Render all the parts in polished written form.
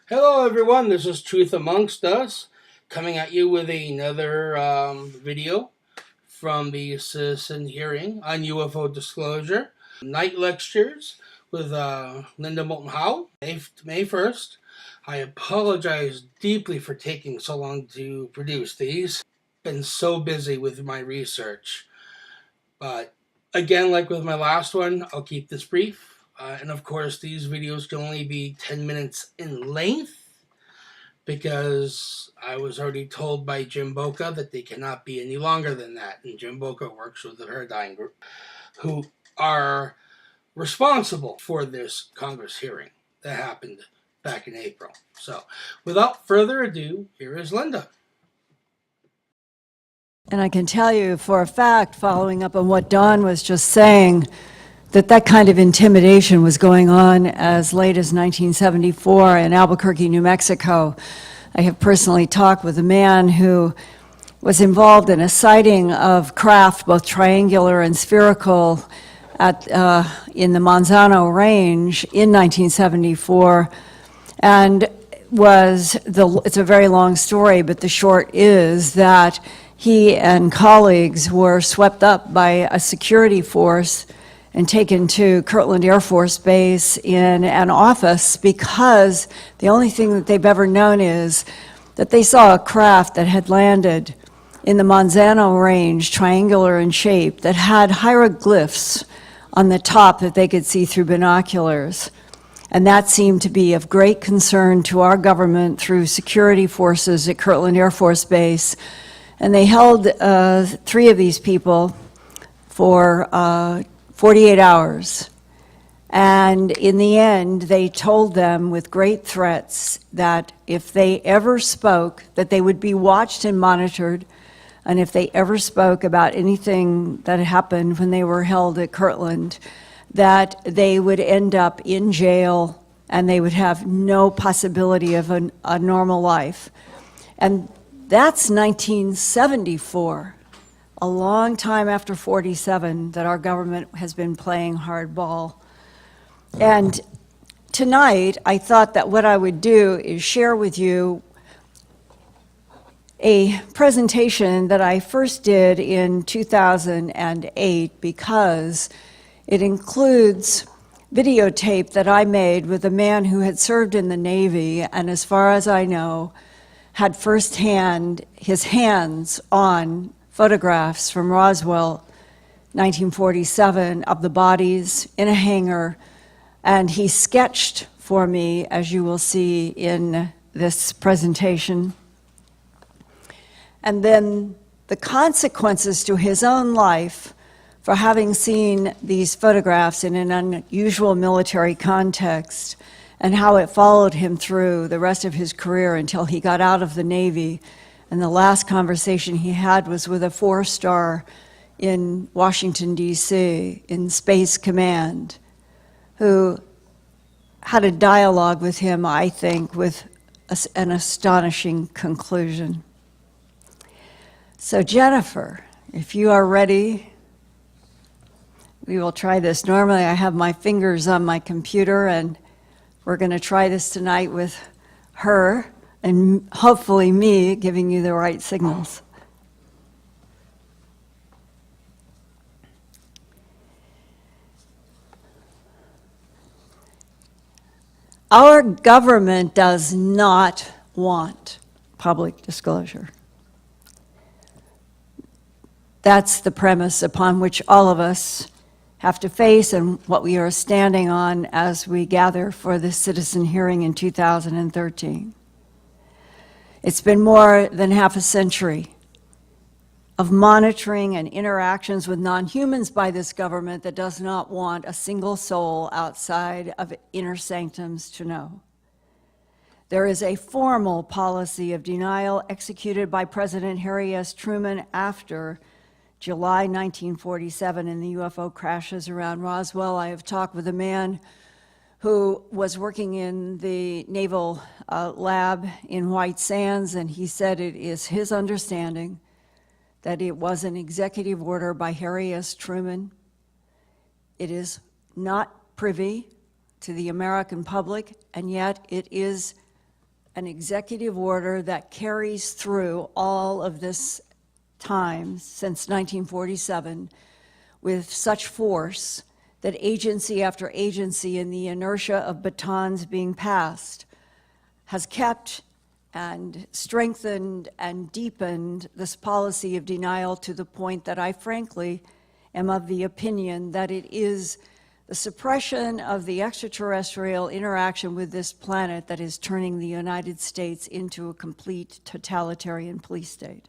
Hello everyone, this is Truth Amongst Us, coming at you with another video from the citizen hearing on UFO Disclosure. Night lectures with Linda Mouton Howe, May 1st. I apologize deeply for taking so long to produce these. I've been so busy with my research. But again, like with my last one, I'll keep this brief. And of course, these videos can only be 10 minutes in length because I was already told by Jim Boca that they cannot be any longer than that. And Jim Boca works with the Paradigm Group, who are responsible for this Congress hearing that happened back in April. So, without further ado, here is Linda. And I can tell you for a fact, following up on what Don was just saying, that kind of intimidation was going on as late as 1974 in Albuquerque, New Mexico. I have personally talked with a man who was involved in a sighting of craft, both triangular and spherical, in the Manzano Range in 1974, and it's a very long story, but the short is that he and colleagues were swept up by a security force and taken to Kirtland Air Force Base in an office because the only thing that they've ever known is that they saw a craft that had landed in the Manzano Range, triangular in shape, that had hieroglyphs on the top that they could see through binoculars. And that seemed to be of great concern to our government through security forces at Kirtland Air Force Base. And they held 3 of these people for 48 hours. And in the end, they told them with great threats that if they ever spoke, that they would be watched and monitored. And if they ever spoke about anything that happened when they were held at Kirtland, that they would end up in jail and they would have no possibility of a normal life. And that's 1974, a long time after 47 that our government has been playing hardball. And tonight, I thought that what I would do is share with you a presentation that I first did in 2008 because it includes videotape that I made with a man who had served in the Navy and, as far as I know, had firsthand his hands on photographs from Roswell, 1947, of the bodies in a hangar, and he sketched for me, as you will see in this presentation. And then the consequences to his own life for having seen these photographs in an unusual military context, and how it followed him through the rest of his career until he got out of the Navy. And the last conversation he had was with a 4-star in Washington, D.C., in Space Command, who had a dialogue with him, I think, with an astonishing conclusion. So Jennifer, if you are ready, we will try this. Normally I have my fingers on my computer, and we're going to try this tonight with her and hopefully me giving you the right signals. Our government does not want public disclosure. That's the premise upon which all of us have to face and what we are standing on as we gather for this citizen hearing in 2013. It's been more than half a century of monitoring and interactions with non-humans by this government that does not want a single soul outside of inner sanctums to know. There is a formal policy of denial executed by President Harry S. Truman after July 1947 in the UFO crashes around Roswell. I have talked with a man who was working in the naval lab in White Sands, and he said it is his understanding that it was an executive order by Harry S. Truman. It is not privy to the American public, and yet it is an executive order that carries through all of this time since 1947 with such force that agency after agency in the inertia of batons being passed has kept and strengthened and deepened this policy of denial to the point that I frankly am of the opinion that it is the suppression of the extraterrestrial interaction with this planet that is turning the United States into a complete totalitarian police state.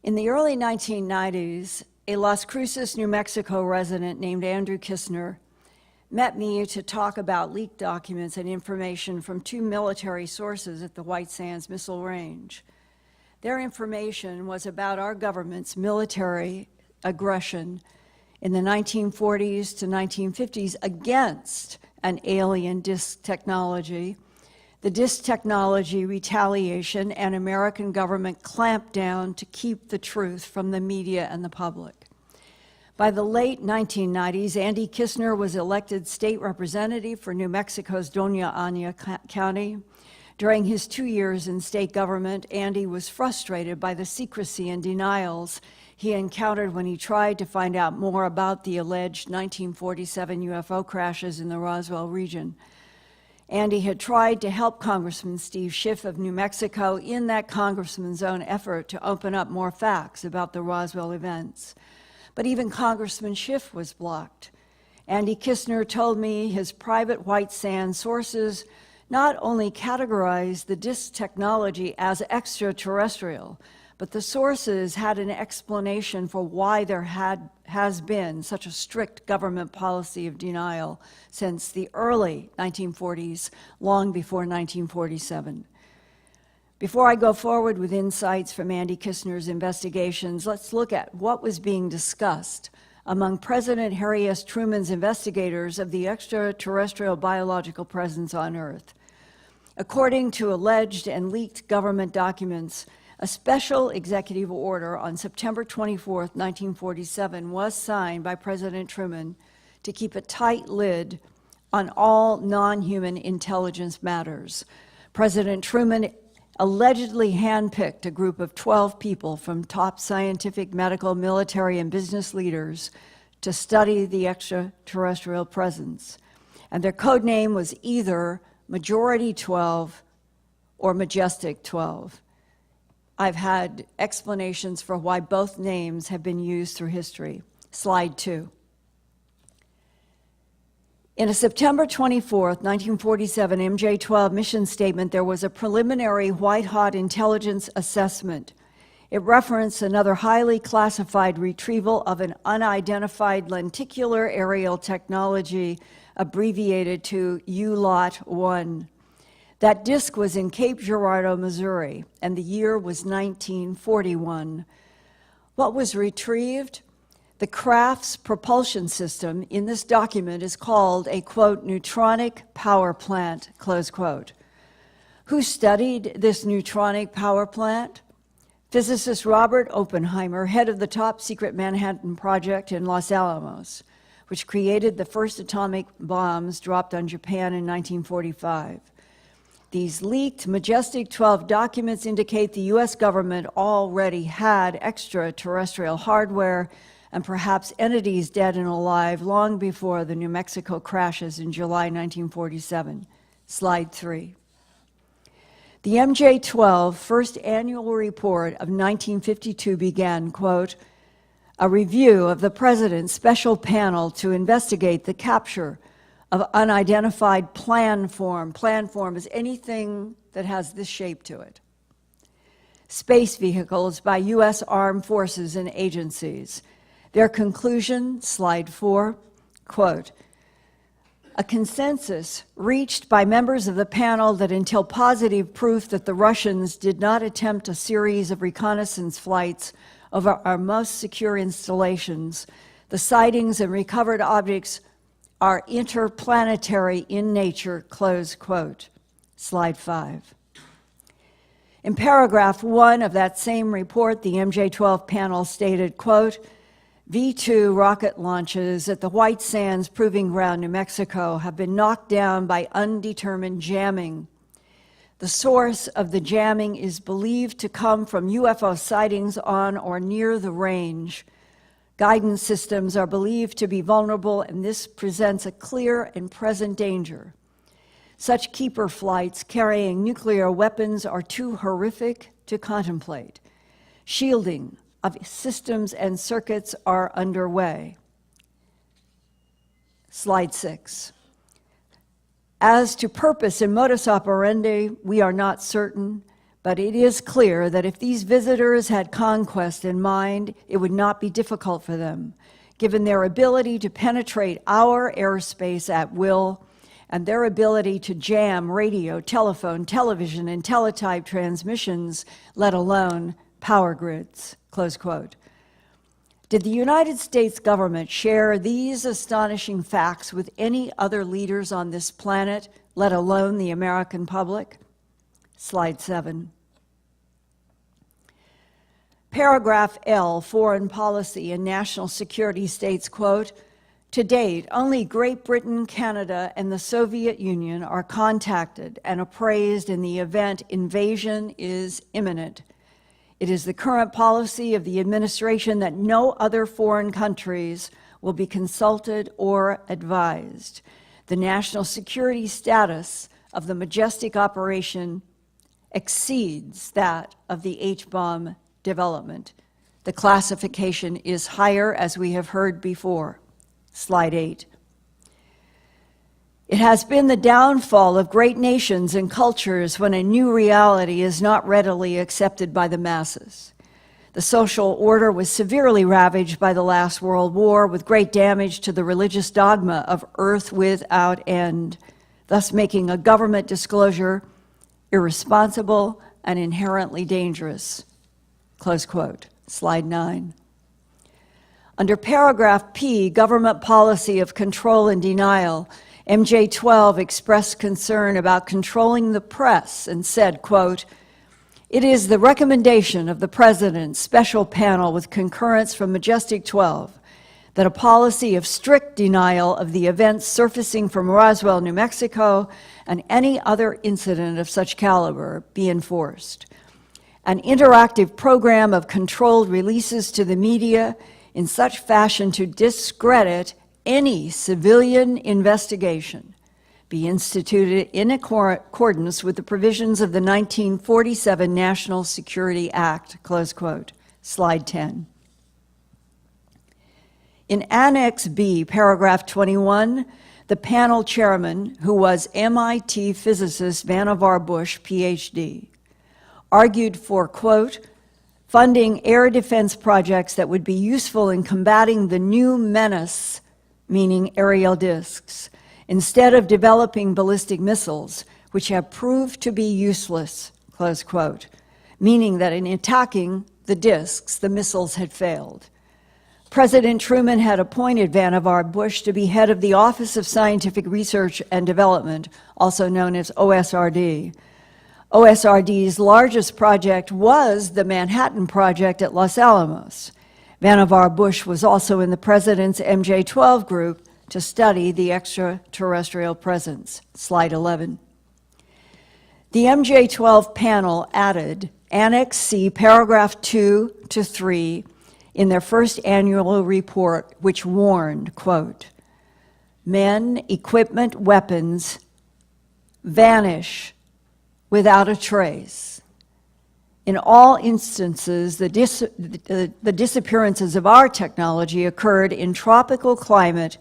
In the early 1990s, a Las Cruces, New Mexico resident named Andrew Kistner met me to talk about leaked documents and information from two military sources at the White Sands Missile Range. Their information was about our government's military aggression in the 1940s to 1950s against an alien disk technology, the disk technology retaliation, and American government clampdown to keep the truth from the media and the public. By the late 1990s, Andy Kistner was elected state representative for New Mexico's Doña Ana County. During his 2 years in state government, Andy was frustrated by the secrecy and denials he encountered when he tried to find out more about the alleged 1947 UFO crashes in the Roswell region. Andy had tried to help Congressman Steve Schiff of New Mexico in that congressman's own effort to open up more facts about the Roswell events. But even Congressman Schiff was blocked. Andy Kistner told me his private White Sands sources not only categorized the disk technology as extraterrestrial, but the sources had an explanation for why there has been such a strict government policy of denial since the early 1940s, long before 1947. Before I go forward with insights from Andy Kistner's investigations, let's look at what was being discussed among President Harry S. Truman's investigators of the extraterrestrial biological presence on Earth. According to alleged and leaked government documents, a special executive order on September 24, 1947 was signed by President Truman to keep a tight lid on all non-human intelligence matters. President Truman allegedly handpicked a group of 12 people from top scientific, medical, military, and business leaders to study the extraterrestrial presence. And their code name was either Majority 12 or Majestic 12. I've had explanations for why both names have been used through history. Slide 2. In a September 24, 1947 MJ-12 mission statement, there was a preliminary white-hot intelligence assessment. It referenced another highly classified retrieval of an unidentified lenticular aerial technology, abbreviated to ULOT-1. That disk was in Cape Girardeau, Missouri, and the year was 1941. What was retrieved? The craft's propulsion system in this document is called a, quote, neutronic power plant, close quote. Who studied this neutronic power plant? Physicist Robert Oppenheimer, head of the top secret Manhattan Project in Los Alamos, which created the first atomic bombs dropped on Japan in 1945. These leaked Majestic 12 documents indicate the U.S. government already had extraterrestrial hardware and perhaps entities dead and alive long before the New Mexico crashes in July 1947. Slide 3. The MJ-12 first annual report of 1952 began, quote, a review of the President's special panel to investigate the capture of unidentified plan form. Plan form is anything that has this shape to it. Space vehicles by U.S. armed forces and agencies. Their conclusion, slide 4, quote, a consensus reached by members of the panel that until positive proof that the Russians did not attempt a series of reconnaissance flights over our most secure installations, the sightings and recovered objects are interplanetary in nature, close quote. Slide 5. In paragraph 1 of that same report, the MJ-12 panel stated, quote, V-2 rocket launches at the White Sands Proving Ground, New Mexico, have been knocked down by undetermined jamming. The source of the jamming is believed to come from UFO sightings on or near the range. Guidance systems are believed to be vulnerable, and this presents a clear and present danger. Such keeper flights carrying nuclear weapons are too horrific to contemplate. Shielding of systems and circuits are underway. Slide 6. As to purpose and modus operandi, we are not certain, but it is clear that if these visitors had conquest in mind, it would not be difficult for them, given their ability to penetrate our airspace at will and their ability to jam radio, telephone, television, and teletype transmissions, let alone power grids, close quote. Did the United States government share these astonishing facts with any other leaders on this planet, let alone the American public? Slide 7. Paragraph L, Foreign Policy and National Security states, quote, to date, only Great Britain, Canada, and the Soviet Union are contacted and appraised in the event invasion is imminent. It is the current policy of the administration that no other foreign countries will be consulted or advised. The national security status of the Majestic operation exceeds that of the H-bomb development. The classification is higher, as we have heard before. Slide 8. It has been the downfall of great nations and cultures when a new reality is not readily accepted by the masses. The social order was severely ravaged by the last World War, with great damage to the religious dogma of earth without end, thus making a government disclosure irresponsible and inherently dangerous. Close quote. Slide 9. Under paragraph P, Government Policy of Control and Denial, MJ-12 expressed concern about controlling the press and said, quote, it is the recommendation of the President's special panel with concurrence from Majestic 12 that a policy of strict denial of the events surfacing from Roswell, New Mexico, and any other incident of such caliber be enforced. An interactive program of controlled releases to the media in such fashion to discredit any civilian investigation be instituted in accordance with the provisions of the 1947 National Security Act, close quote. Slide 10. In Annex B, paragraph 21, the panel chairman, who was MIT physicist Vannevar Bush, PhD, argued for, quote, funding air defense projects that would be useful in combating the new menace, meaning aerial discs, instead of developing ballistic missiles, which have proved to be useless, close quote, meaning that in attacking the discs, the missiles had failed. President Truman had appointed Vannevar Bush to be head of the Office of Scientific Research and Development, also known as OSRD. OSRD's largest project was the Manhattan Project at Los Alamos. Vannevar Bush was also in the President's MJ-12 group to study the extraterrestrial presence. Slide 11. The MJ-12 panel added Annex C, paragraph 2 to 3 in their first annual report, which warned, quote, men, equipment, weapons vanish without a trace. In all instances, the disappearances of our technology occurred in tropical climate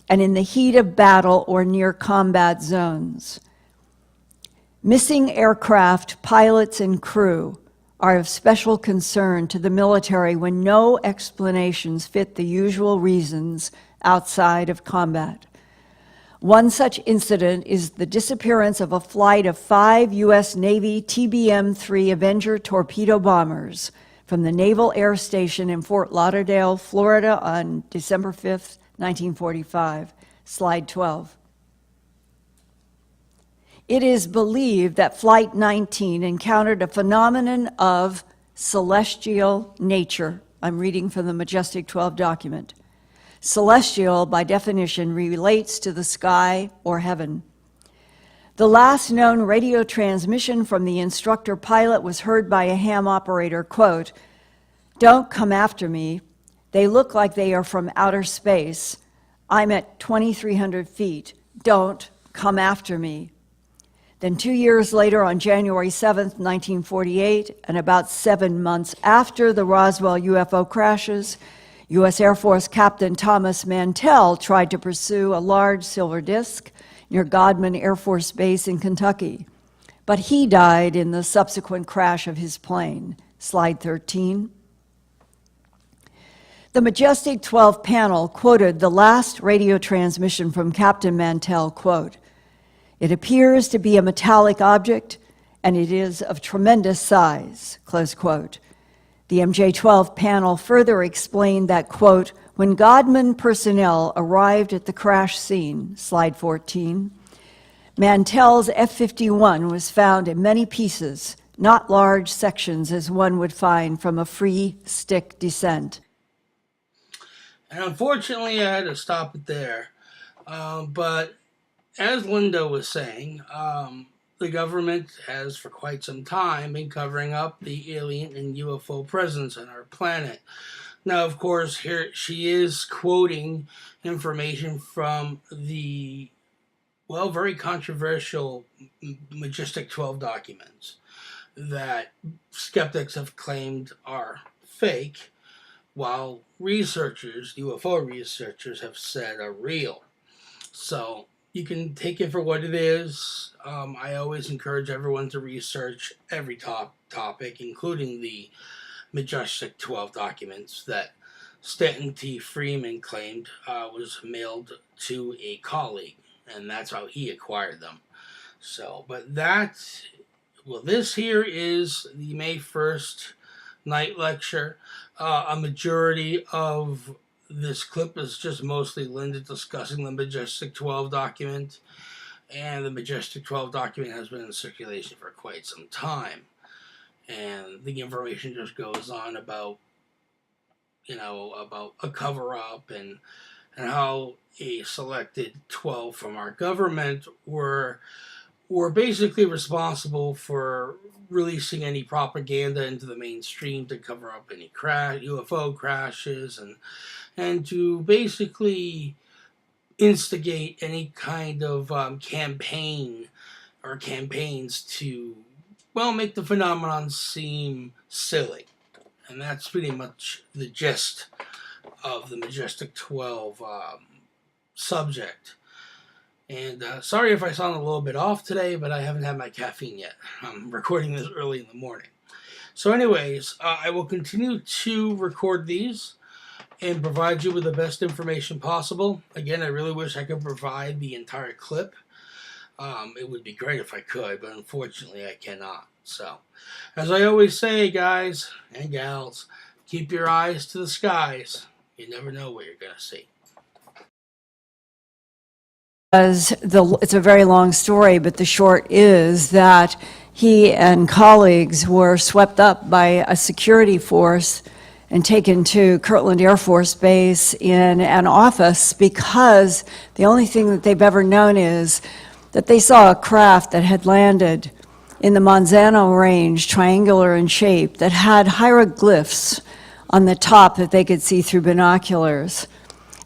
and in the heat of battle or near combat zones. Missing aircraft, pilots, and crew are of special concern to the military when no explanations fit the usual reasons outside of combat. One such incident is the disappearance of a flight of 5 U.S. Navy TBM-3 Avenger torpedo bombers from the Naval Air Station in Fort Lauderdale, Florida on December 5th, 1945. Slide 12. It is believed that Flight 19 encountered a phenomenon of celestial nature, I'm reading from the Majestic 12 document. Celestial, by definition, relates to the sky or heaven. The last known radio transmission from the instructor pilot was heard by a ham operator, quote, "Don't come after me. They look like they are from outer space. I'm at 2,300 feet. Don't come after me." Then 2 years later, on January 7th, 1948, and about 7 months after the Roswell UFO crashes, U.S. Air Force Captain Thomas Mantell tried to pursue a large silver disk near Godman Air Force Base in Kentucky. But he died in the subsequent crash of his plane. Slide 13. The Majestic 12 panel quoted the last radio transmission from Captain Mantell, quote, "It appears to be a metallic object, and it is of tremendous size," close quote. The MJ-12 panel further explained that, quote, "When Godman personnel arrived at the crash scene," slide 14, "Mantell's F-51 was found in many pieces, not large sections as one would find from a free stick descent." And unfortunately, I had to stop it there. But as Linda was saying, the government has for quite some time been covering up the alien and UFO presence on our planet. Now, of course, here she is quoting information from the, well, very controversial Majestic 12 documents that skeptics have claimed are fake, while researchers, UFO researchers, have said are real. So you can take it for what it is. I always encourage everyone to research every topic, including the Majestic 12 documents that Stanton T. Freeman claimed was mailed to a colleague, and that's how he acquired them. So, but this here is the May 1st night lecture. A majority of this clip is just mostly Linda discussing the Majestic 12 document, and the Majestic 12 document has been in circulation for quite some time. And the information just goes on about, about a cover-up and how a selected 12 from our government were basically responsible for releasing any propaganda into the mainstream to cover up any UFO crashes and to basically instigate any kind of campaign or campaigns to, well, make the phenomenon seem silly. And that's pretty much the gist of the Majestic 12 subject. And sorry if I sound a little bit off today, but I haven't had my caffeine yet. I'm recording this early in the morning. So anyways, I will continue to record these and provide you with the best information possible. Again, I really wish I could provide the entire clip. It would be great if I could, but unfortunately I cannot. So, as I always say, guys and gals, keep your eyes to the skies. You never know what you're going to see. It's a very long story, but the short is that he and colleagues were swept up by a security force and taken to Kirtland Air Force Base in an office because the only thing that they've ever known is that they saw a craft that had landed in the Monsanto Range, triangular in shape, that had hieroglyphs on the top that they could see through binoculars.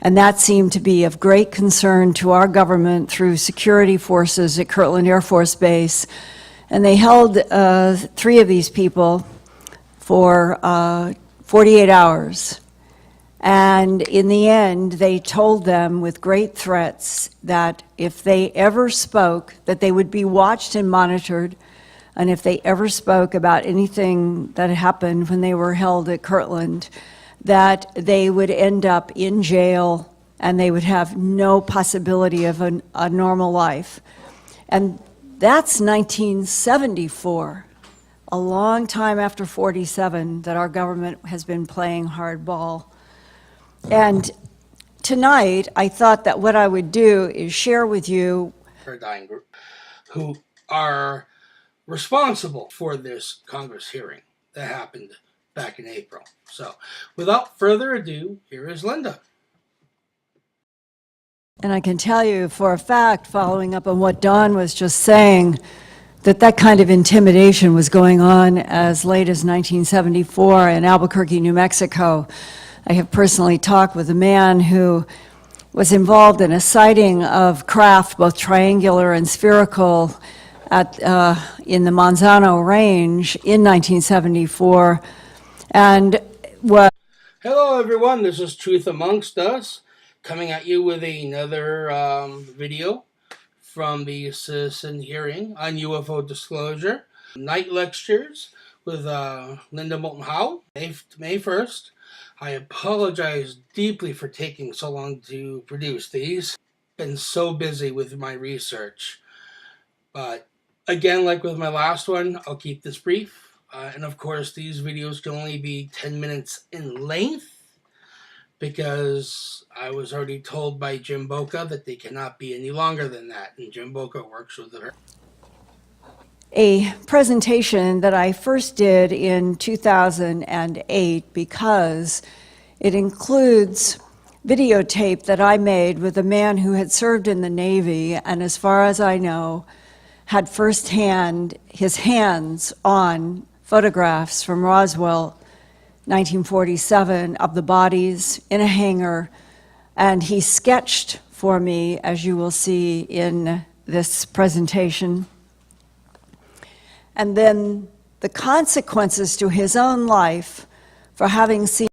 And that seemed to be of great concern to our government through security forces at Kirtland Air Force Base. And they held 3 of these people for 48 hours. And in the end, they told them with great threats that if they ever spoke, that they would be watched and monitored. And if they ever spoke about anything that happened when they were held at Kirtland, that they would end up in jail and they would have no possibility of a normal life. And that's 1974, a long time after 47 that our government has been playing hardball. And tonight, I thought that what I would do is share with you Paradigm group who are responsible for this Congress hearing that happened back in April. So without further ado, here is Linda. And I can tell you for a fact, following up on what Don was just saying, that that kind of intimidation was going on as late as 1974 in Albuquerque, New Mexico. I have personally talked with a man who was involved in a sighting of craft, both triangular and spherical, in the Manzano Range in 1974, and was... Hello everyone, this is Truth Amongst Us, coming at you with another video from the citizen hearing on UFO Disclosure. Night lectures with Linda Mouton Howe, May 1st. I apologize deeply for taking so long to produce these. Been so busy with my research. But again, like with my last one, I'll keep this brief. And of course, these videos can only be 10 minutes in length, because I was already told by Jim Boca that they cannot be any longer than that, and Jim Boca works with her. A presentation that I first did in 2008 because it includes videotape that I made with a man who had served in the Navy and, as far as I know, had firsthand his hands on photographs from Roswell 1947 of the bodies in a hangar, and he sketched for me, as you will see in this presentation, and then the consequences to his own life for having seen